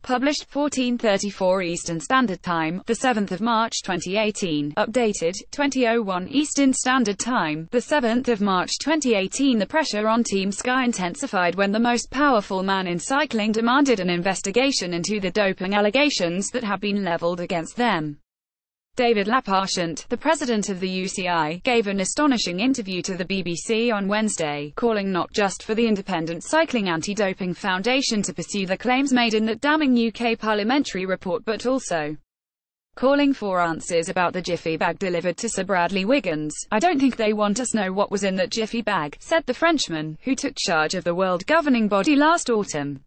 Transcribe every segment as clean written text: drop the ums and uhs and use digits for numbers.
Published 14:34 Eastern Standard Time, the 7th of March 2018. Updated 20:01 Eastern Standard Time, the 7th of March 2018. The pressure on Team Sky intensified when the most powerful man in cycling demanded an investigation into the doping allegations that have been leveled against them. David Lappartient, the president of the UCI, gave an astonishing interview to the BBC on Wednesday, calling not just for the Independent Cycling Anti-Doping Foundation to pursue the claims made in that damning UK parliamentary report but also calling for answers about the jiffy bag delivered to Sir Bradley Wiggins. "I don't think they want us to know what was in that jiffy bag," said the Frenchman, who took charge of the world governing body last autumn.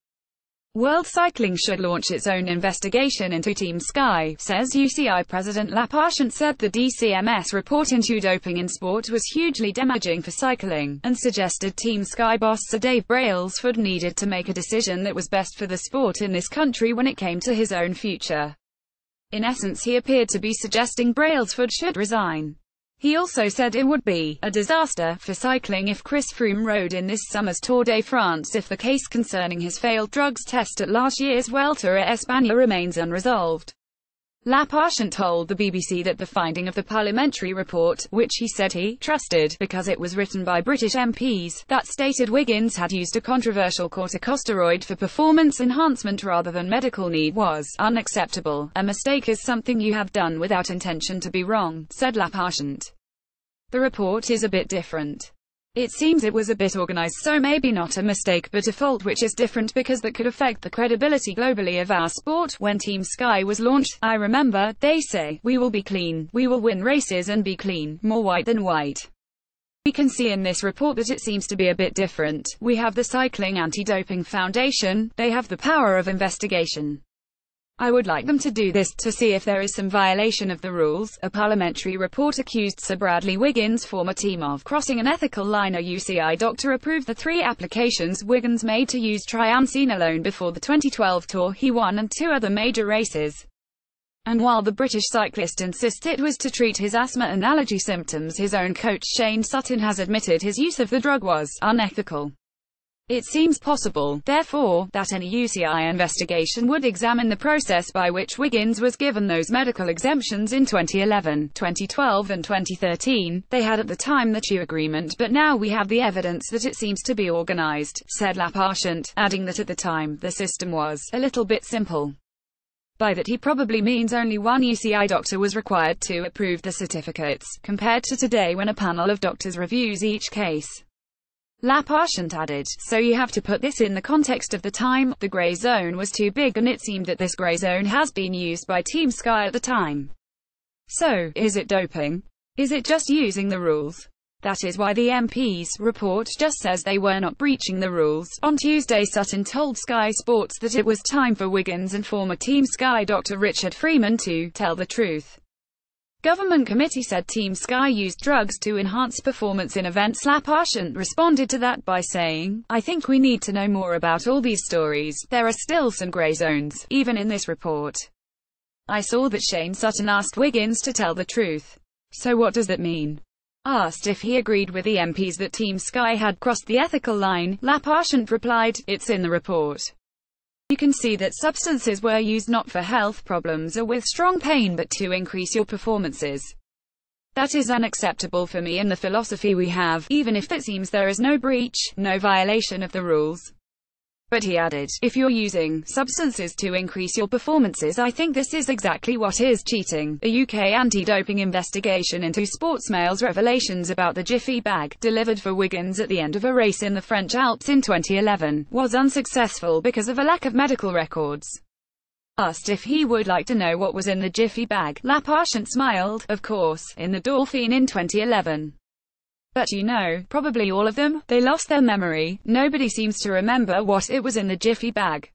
World Cycling should launch its own investigation into Team Sky, says UCI President Lappartient said the DCMS report into doping in sport was hugely damaging for cycling, and suggested Team Sky boss Sir Dave Brailsford needed to make a decision that was best for the sport in this country when it came to his own future. In essence, he appeared to be suggesting Brailsford should resign. He also said it would be a disaster for cycling if Chris Froome rode in this summer's Tour de France if the case concerning his failed drugs test at last year's Vuelta a España remains unresolved. Lappartient told the BBC that the finding of the parliamentary report, which he said he trusted because it was written by British MPs, that stated Wiggins had used a controversial corticosteroid for performance enhancement rather than medical need, was unacceptable. "A mistake is something you have done without intention to be wrong," said Lappartient. "The report is a bit different. It seems it was a bit organized, so maybe not a mistake but a fault, which is different because that could affect the credibility globally of our sport. When Team Sky was launched, I remember, they say, we will be clean, we will win races and be clean, more white than white. We can see in this report that it seems to be a bit different. We have the Cycling Anti-Doping Foundation, they have the power of investigation. I would like them to do this, to see if there is some violation of the rules." A parliamentary report accused Sir Bradley Wiggins' former team of crossing an ethical line. A UCI doctor approved the 3 applications Wiggins made to use triamcinolone before the 2012 Tour he won and 2 other major races. And while the British cyclist insists it was to treat his asthma and allergy symptoms, his own coach Shane Sutton has admitted his use of the drug was unethical. It seems possible, therefore, that any UCI investigation would examine the process by which Wiggins was given those medical exemptions in 2011, 2012 and 2013. They had at the time the TU agreement, but now we have the evidence that it seems to be organized, said Lappartient, adding that at the time, the system was a little bit simple. By that he probably means only one UCI doctor was required to approve the certificates, compared to today when a panel of doctors reviews each case. Lappartient added, "So you have to put this in the context of the time. The grey zone was too big and it seemed that this grey zone has been used by Team Sky at the time. So, is it doping? Is it just using the rules? That is why the MP's report just says they were not breaching the rules." On Tuesday, Sutton told Sky Sports that it was time for Wiggins and former Team Sky Dr. Richard Freeman to tell the truth. Government committee said Team Sky used drugs to enhance performance in events. Lappartient responded to that by saying, "I think we need to know more about all these stories. There are still some grey zones, even in this report." I saw that Shane Sutton asked Wiggins to tell the truth. "So what does that mean?" Asked if he agreed with the MPs that Team Sky had crossed the ethical line, Lappartient replied, "It's in the report. You can see that substances were used not for health problems or with strong pain but to increase your performances. That is unacceptable for me and the philosophy we have, even if it seems there is no breach, no violation of the rules." But he added, "If you're using substances to increase your performances, I think this is exactly what is cheating." A UK anti-doping investigation into sportsmail's revelations about the jiffy bag, delivered for Wiggins at the end of a race in the French Alps in 2011, was unsuccessful because of a lack of medical records. Asked if he would like to know what was in the jiffy bag, Lappartient smiled, "Of course, in the Dauphine in 2011. But you know, probably all of them, they lost their memory. Nobody seems to remember what it was in the jiffy bag.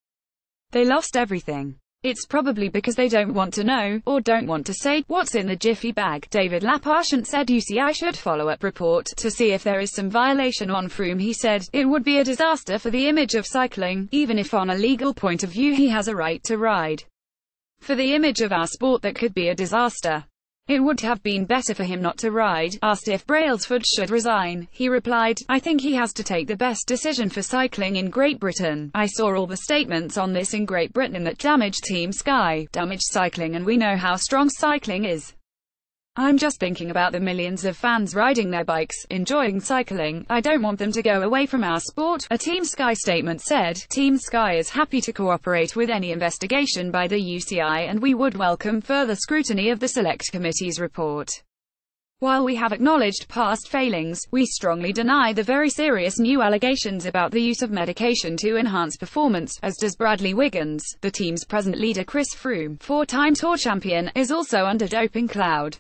They lost everything. It's probably because they don't want to know, or don't want to say, what's in the jiffy bag." David Lappartient said UCI should follow-up report, to see if there is some violation on Froome. He said, "It would be a disaster for the image of cycling, even if on a legal point of view he has a right to ride. For the image of our sport that could be a disaster." It would have been better for him not to ride. Asked if Brailsford should resign, he replied, "I think he has to take the best decision for cycling in Great Britain. I saw all the statements on this in Great Britain that damaged Team Sky, damaged cycling, and we know how strong cycling is. I'm just thinking about the millions of fans riding their bikes, enjoying cycling. I don't want them to go away from our sport." A Team Sky statement said, "Team Sky is happy to cooperate with any investigation by the UCI and we would welcome further scrutiny of the Select Committee's report. While we have acknowledged past failings, we strongly deny the very serious new allegations about the use of medication to enhance performance," as does Bradley Wiggins. The team's present leader Chris Froome, four-time Tour champion, is also under doping cloud.